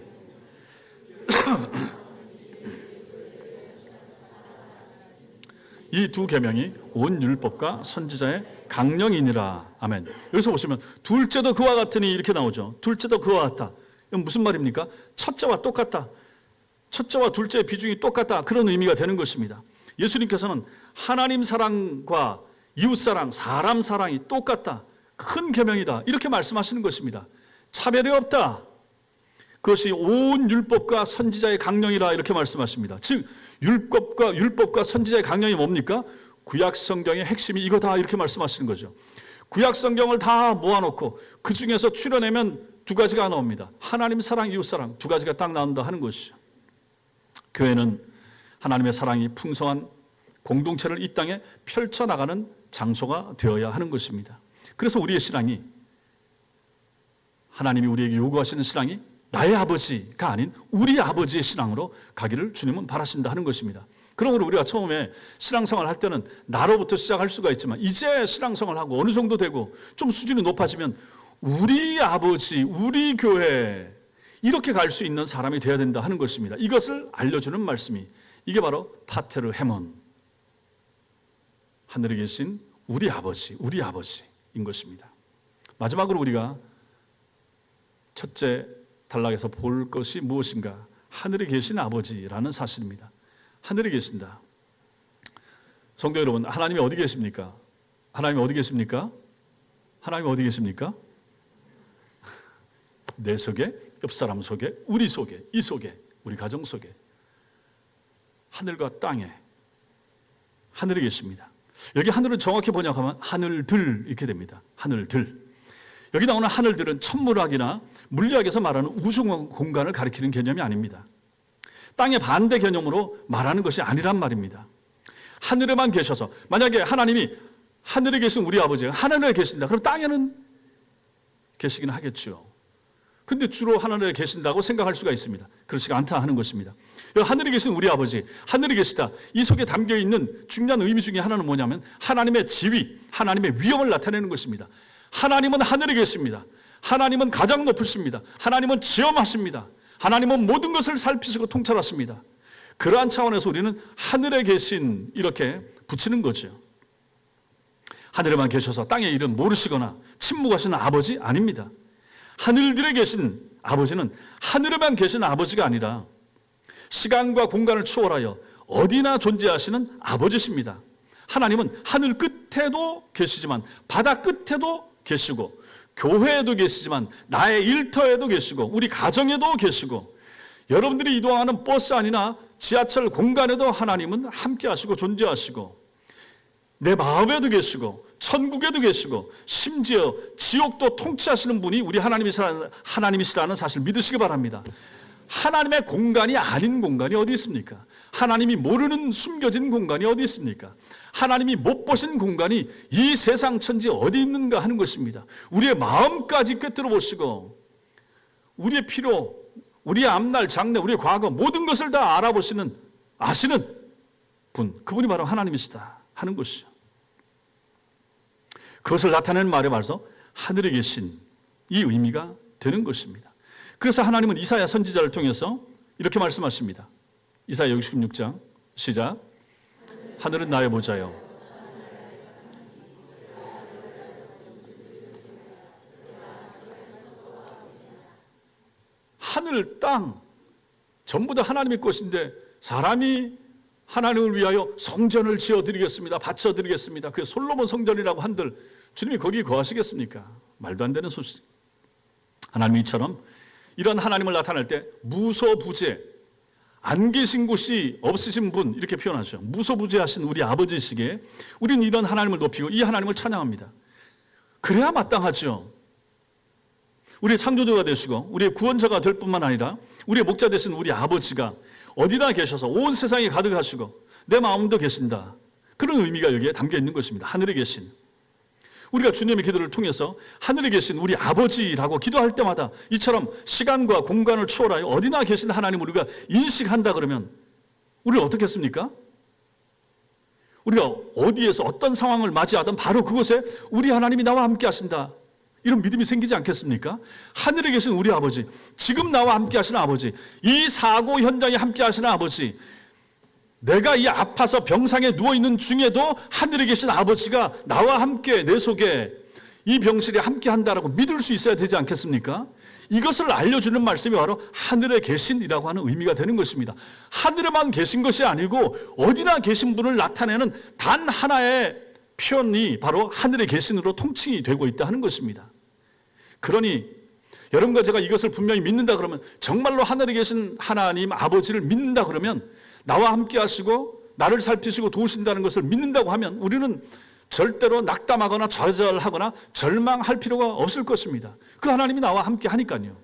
이 두 계명이 온 율법과 선지자의 강령이니라. 아멘. 여기서 보시면 둘째도 그와 같으니 이렇게 나오죠. 둘째도 그와 같다. 이건 무슨 말입니까? 첫째와 똑같다. 첫째와 둘째의 비중이 똑같다. 그런 의미가 되는 것입니다. 예수님께서는 하나님 사랑과 이웃 사랑, 사람 사랑이 똑같다. 큰 계명이다. 이렇게 말씀하시는 것입니다. 차별이 없다. 그것이 온 율법과 선지자의 강령이라 이렇게 말씀하십니다. 즉 율법과 선지자의 강령이 뭡니까? 구약 성경의 핵심이 이거다 이렇게 말씀하시는 거죠. 구약 성경을 다 모아놓고 그 중에서 추려내면 두 가지가 나옵니다. 하나님 사랑, 이웃 사랑 두 가지가 딱 나온다 하는 것이죠. 교회는 하나님의 사랑이 풍성한 공동체를 이 땅에 펼쳐나가는 장소가 되어야 하는 것입니다. 그래서 우리의 신앙이 하나님이 우리에게 요구하시는 신앙이 나의 아버지가 아닌 우리 아버지의 신앙으로 가기를 주님은 바라신다 하는 것입니다. 그러므로 우리가 처음에 신앙생활 할 때는 나로부터 시작할 수가 있지만 이제 신앙생활 하고 어느 정도 되고 좀 수준이 높아지면 우리 아버지, 우리 교회 이렇게 갈 수 있는 사람이 되어야 된다 하는 것입니다. 이것을 알려주는 말씀이 이게 바로 파테르 헤몬, 하늘에 계신 우리 아버지인 것입니다. 마지막으로 우리가 첫째 단락에서 볼 것이 무엇인가? 하늘에 계신 아버지라는 사실입니다. 하늘에 계신다. 성도 여러분, 하나님이 어디 계십니까? 하나님이 어디 계십니까? 하나님이 어디 계십니까? 내 속에, 옆 사람 속에, 우리 속에, 이 속에, 우리 가정 속에, 하늘과 땅에, 하늘에 계십니다. 여기 하늘을 정확히 번역하면 하늘들 이렇게 됩니다. 하늘들. 여기 나오는 하늘들은 천문학이나 물리학에서 말하는 우주 공간을 가리키는 개념이 아닙니다. 땅의 반대 개념으로 말하는 것이 아니란 말입니다. 하늘에만 계셔서, 만약에 하나님이 하늘에 계신 우리 아버지가 하늘에 계신다, 그럼 땅에는 계시긴 하겠죠. 근데 주로 하늘에 계신다고 생각할 수가 있습니다. 그렇지가 않다 하는 것입니다. 하늘에 계신 우리 아버지, 하늘에 계시다, 이 속에 담겨있는 중요한 의미 중에 하나는 뭐냐면 하나님의 지위, 하나님의 위엄을 나타내는 것입니다. 하나님은 하늘에 계십니다. 하나님은 가장 높으십니다. 하나님은 지엄하십니다. 하나님은 모든 것을 살피시고 통찰하십니다. 그러한 차원에서 우리는 하늘에 계신 이렇게 붙이는 거죠. 하늘에만 계셔서 땅의 일은 모르시거나 침묵하시는 아버지 아닙니다. 하늘들에 계신 아버지는 하늘에만 계신 아버지가 아니라 시간과 공간을 초월하여 어디나 존재하시는 아버지십니다. 하나님은 하늘 끝에도 계시지만 바다 끝에도 계시고 교회에도 계시지만 나의 일터에도 계시고 우리 가정에도 계시고 여러분들이 이동하는 버스 안이나 지하철 공간에도 하나님은 함께 하시고 존재하시고 내 마음에도 계시고 천국에도 계시고 심지어 지옥도 통치하시는 분이 우리 하나님이시라는 사실 믿으시기 바랍니다. 하나님의 공간이 아닌 공간이 어디 있습니까? 하나님이 모르는 숨겨진 공간이 어디 있습니까? 하나님이 못 보신 공간이 이 세상 천지 어디 있는가 하는 것입니다. 우리의 마음까지 꿰뚫어 보시고 우리의 필요, 우리의 앞날, 장래, 우리의 과거 모든 것을 다 알아보시는, 아시는 분, 그분이 바로 하나님이시다 하는 것이죠. 그것을 나타내는 말에 말해서 하늘에 계신 이 의미가 되는 것입니다. 그래서 하나님은 이사야 선지자를 통해서 이렇게 말씀하십니다. 이사야 66장 시작. 하늘은 나의 보좌요. 하늘, 땅 전부 다 하나님의 것인데 사람이 하나님을 위하여 성전을 지어드리겠습니다. 바쳐드리겠습니다. 그게 솔로몬 성전이라고 한들 주님이 거기에 거하시겠습니까? 말도 안 되는 소식. 하나님이 이처럼 이런 하나님을 나타낼 때 무소부재, 안 계신 곳이 없으신 분 이렇게 표현하죠. 무소부재하신 우리 아버지시기에 우리는 이런 하나님을 높이고 이 하나님을 찬양합니다. 그래야 마땅하죠. 우리의 창조주가 되시고 우리의 구원자가 될 뿐만 아니라 우리의 목자 되신 우리 아버지가 어디나 계셔서 온 세상에 가득하시고 내 마음도 계신다. 그런 의미가 여기에 담겨 있는 것입니다. 하늘에 계신. 우리가 주님의 기도를 통해서 하늘에 계신 우리 아버지라고 기도할 때마다 이처럼 시간과 공간을 초월하여 어디나 계신 하나님을 우리가 인식한다 그러면 우리는 어떻겠습니까? 우리가 어디에서 어떤 상황을 맞이하든 바로 그곳에 우리 하나님이 나와 함께 하신다. 이런 믿음이 생기지 않겠습니까? 하늘에 계신 우리 아버지, 지금 나와 함께 하시는 아버지, 이 사고 현장에 함께 하시는 아버지, 내가 이 아파서 병상에 누워있는 중에도 하늘에 계신 아버지가 나와 함께 내 속에 이 병실에 함께 한다라고 믿을 수 있어야 되지 않겠습니까? 이것을 알려주는 말씀이 바로 하늘에 계신이라고 하는 의미가 되는 것입니다. 하늘에만 계신 것이 아니고 어디나 계신 분을 나타내는 단 하나의 표현이 바로 하늘에 계신으로 통칭이 되고 있다 하는 것입니다. 그러니 여러분과 제가 이것을 분명히 믿는다 그러면, 정말로 하늘에 계신 하나님 아버지를 믿는다 그러면, 나와 함께 하시고 나를 살피시고 도우신다는 것을 믿는다고 하면 우리는 절대로 낙담하거나 좌절하거나 절망할 필요가 없을 것입니다. 그 하나님이 나와 함께 하니까요.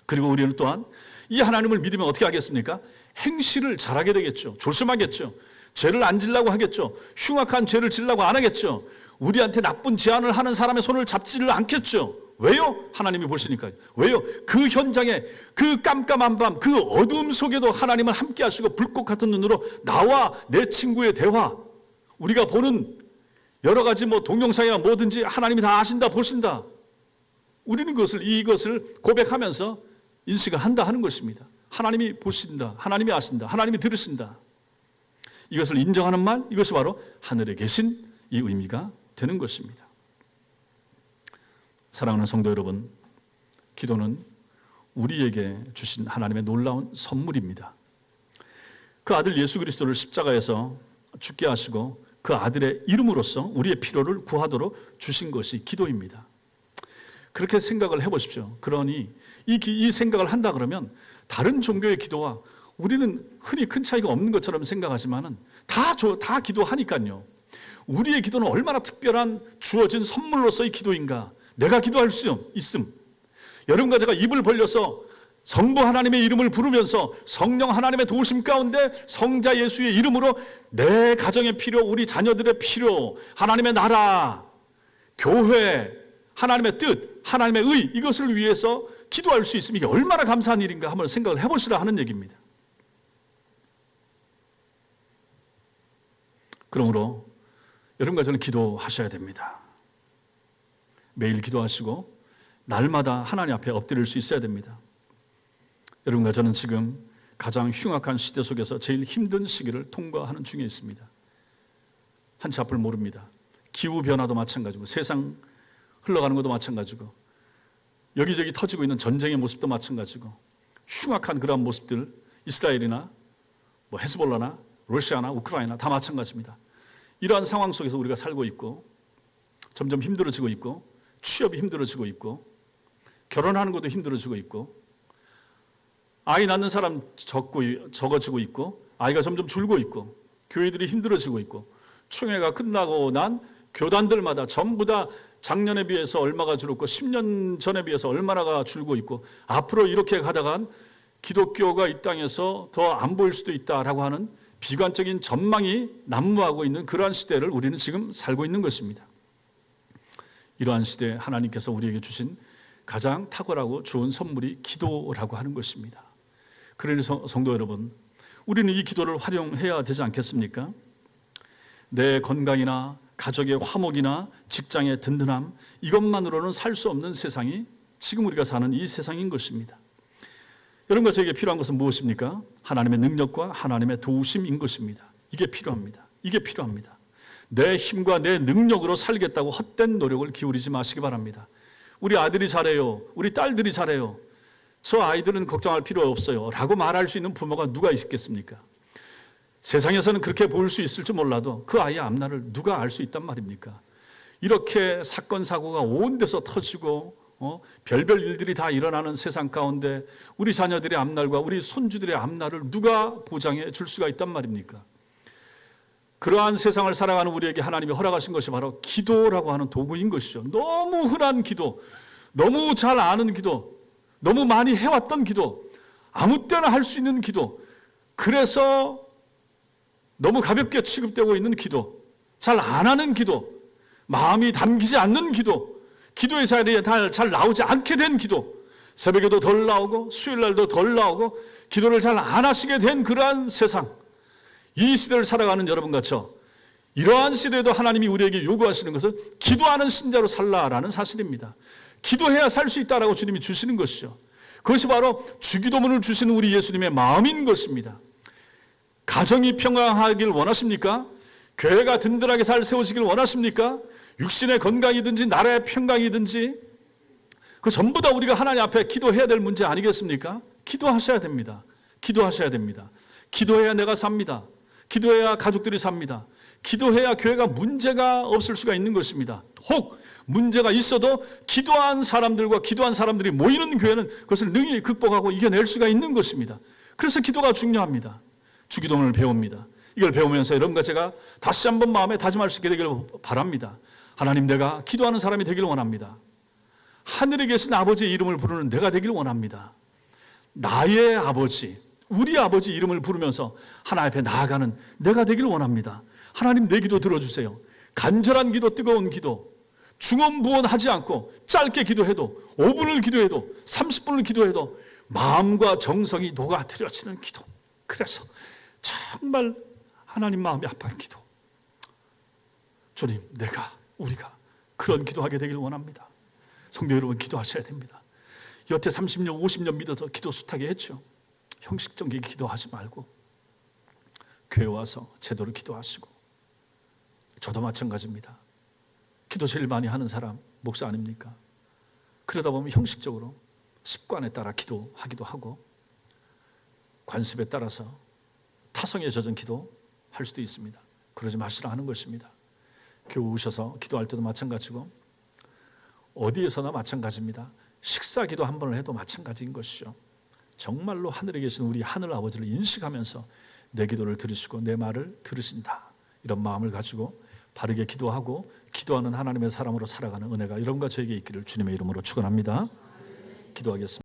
그리고 우리는 또한 이 하나님을 믿으면 어떻게 하겠습니까? 행실을 잘하게 되겠죠. 조심하겠죠. 죄를 안 지려고 하겠죠. 흉악한 죄를 지려고 안 하겠죠. 우리한테 나쁜 제안을 하는 사람의 손을 잡지를 않겠죠. 왜요? 하나님이 보시니까요. 왜요? 그 현장에, 그 깜깜한 밤, 그 어두움 속에도 하나님을 함께 하시고 불꽃 같은 눈으로 나와 내 친구의 대화, 우리가 보는 여러 가지 동영상이나 뭐든지 하나님이 다 아신다, 보신다. 우리는 이것을 고백하면서 인식을 한다 하는 것입니다. 하나님이 보신다, 하나님이 아신다, 하나님이 들으신다. 이것을 인정하는 말, 이것이 바로 하늘에 계신 이 의미가 되는 것입니다. 사랑하는 성도 여러분, 기도는 우리에게 주신 하나님의 놀라운 선물입니다. 그 아들 예수 그리스도를 십자가에서 죽게 하시고 그 아들의 이름으로써 우리의 필요를 구하도록 주신 것이 기도입니다. 그렇게 생각을 해보십시오. 그러니 이 생각을 한다 그러면 다른 종교의 기도와 우리는 흔히 큰 차이가 없는 것처럼 생각하지만은 다 기도하니까요. 우리의 기도는 얼마나 특별한 주어진 선물로서의 기도인가. 내가 기도할 수 있음. 여러분과 제가 입을 벌려서 성부 하나님의 이름을 부르면서 성령 하나님의 도우심 가운데 성자 예수의 이름으로 내 가정의 필요, 우리 자녀들의 필요, 하나님의 나라, 교회, 하나님의 뜻, 하나님의 의, 이것을 위해서 기도할 수 있으면 이게 얼마나 감사한 일인가 한번 생각을 해보시라 하는 얘기입니다. 그러므로 여러분과 저는 기도하셔야 됩니다. 매일 기도하시고 날마다 하나님 앞에 엎드릴 수 있어야 됩니다. 여러분과 저는 지금 가장 흉악한 시대 속에서 제일 힘든 시기를 통과하는 중에 있습니다. 한치 앞을 모릅니다. 기후변화도 마찬가지고 세상 흘러가는 것도 마찬가지고 여기저기 터지고 있는 전쟁의 모습도 마찬가지고 흉악한 그러한 모습들, 이스라엘이나 뭐 헤즈볼라나 러시아나 우크라이나 다 마찬가지입니다. 이러한 상황 속에서 우리가 살고 있고 점점 힘들어지고 있고 취업이 힘들어지고 있고 결혼하는 것도 힘들어지고 있고 아이 낳는 사람 적어지고 있고 아이가 점점 줄고 있고 교회들이 힘들어지고 있고 총회가 끝나고 난 교단들마다 전부 다 작년에 비해서 얼마가 줄었고 10년 전에 비해서 얼마나가 줄고 있고 앞으로 이렇게 가다간 기독교가 이 땅에서 더 안 보일 수도 있다라고 하는 비관적인 전망이 난무하고 있는 그러한 시대를 우리는 지금 살고 있는 것입니다. 이러한 시대에 하나님께서 우리에게 주신 가장 탁월하고 좋은 선물이 기도라고 하는 것입니다. 그래서 성도 여러분, 우리는 이 기도를 활용해야 되지 않겠습니까? 내 건강이나 가족의 화목이나 직장의 든든함, 이것만으로는 살 수 없는 세상이 지금 우리가 사는 이 세상인 것입니다. 여러분과 저에게 필요한 것은 무엇입니까? 하나님의 능력과 하나님의 도우심인 것입니다. 이게 필요합니다. 이게 필요합니다. 내 힘과 내 능력으로 살겠다고 헛된 노력을 기울이지 마시기 바랍니다. 우리 아들이 잘해요. 우리 딸들이 잘해요. 저 아이들은 걱정할 필요 없어요. 라고 말할 수 있는 부모가 누가 있겠습니까? 세상에서는 그렇게 보일 수 있을지 몰라도 그 아이의 앞날을 누가 알 수 있단 말입니까? 이렇게 사건 사고가 온 데서 터지고 별별 일들이 다 일어나는 세상 가운데 우리 자녀들의 앞날과 우리 손주들의 앞날을 누가 보장해 줄 수가 있단 말입니까? 그러한 세상을 살아가는 우리에게 하나님이 허락하신 것이 바로 기도라고 하는 도구인 것이죠. 너무 흔한 기도, 너무 잘 아는 기도, 너무 많이 해왔던 기도, 아무 때나 할 수 있는 기도, 그래서 너무 가볍게 취급되고 있는 기도, 잘 안 하는 기도, 마음이 담기지 않는 기도, 기도의 자리에 잘 나오지 않게 된 기도, 새벽에도 덜 나오고 수요일날도 덜 나오고 기도를 잘 안 하시게 된 그러한 세상, 이 시대를 살아가는 여러분같이 이러한 시대에도 하나님이 우리에게 요구하시는 것은 기도하는 신자로 살라라는 사실입니다. 기도해야 살 수 있다라고 주님이 주시는 것이죠. 그것이 바로 주기도문을 주시는 우리 예수님의 마음인 것입니다. 가정이 평안하길 원하십니까? 교회가 든든하게 잘 세워지길 원하십니까? 육신의 건강이든지 나라의 평강이든지 그 전부 다 우리가 하나님 앞에 기도해야 될 문제 아니겠습니까? 기도하셔야 됩니다. 기도하셔야 됩니다. 기도해야 내가 삽니다. 기도해야 가족들이 삽니다. 기도해야 교회가 문제가 없을 수가 있는 것입니다. 혹 문제가 있어도 기도한 사람들과 기도한 사람들이 모이는 교회는 그것을 능히 극복하고 이겨낼 수가 있는 것입니다. 그래서 기도가 중요합니다. 주기도문을 배웁니다. 이걸 배우면서 여러분과 제가 다시 한번 마음에 다짐할 수 있게 되기를 바랍니다. 하나님, 내가 기도하는 사람이 되기를 원합니다. 하늘에 계신 아버지의 이름을 부르는 내가 되기를 원합니다. 나의 아버지, 우리 아버지 이름을 부르면서 하나님 앞에 나아가는 내가 되기를 원합니다. 하나님, 내 기도 들어주세요. 간절한 기도, 뜨거운 기도, 중언부언하지 않고 짧게 기도해도 5분을 기도해도 30분을 기도해도 마음과 정성이 녹아들여지는 기도. 그래서 정말 하나님 마음이 아픈 기도. 주님, 우리가 그런 기도하게 되길 원합니다. 성도 여러분, 기도하셔야 됩니다. 여태 30년, 50년 믿어서 기도 숱하게 했죠. 형식적인 기도하지 말고 교회 와서 제대로 기도하시고, 저도 마찬가지입니다. 기도 제일 많이 하는 사람 목사 아닙니까? 그러다 보면 형식적으로 습관에 따라 기도하기도 하고 관습에 따라서 타성에 젖은 기도할 수도 있습니다. 그러지 마시라 하는 것입니다. 교회 오셔서 기도할 때도 마찬가지고 어디에서나 마찬가지입니다. 식사 기도 한 번을 해도 마찬가지인 것이죠. 정말로 하늘에 계신 우리 하늘 아버지를 인식하면서 내 기도를 들으시고 내 말을 들으신다, 이런 마음을 가지고 바르게 기도하고 기도하는 하나님의 사람으로 살아가는 은혜가 여러분과 저에게 있기를 주님의 이름으로 축원합니다. 기도하겠습니다.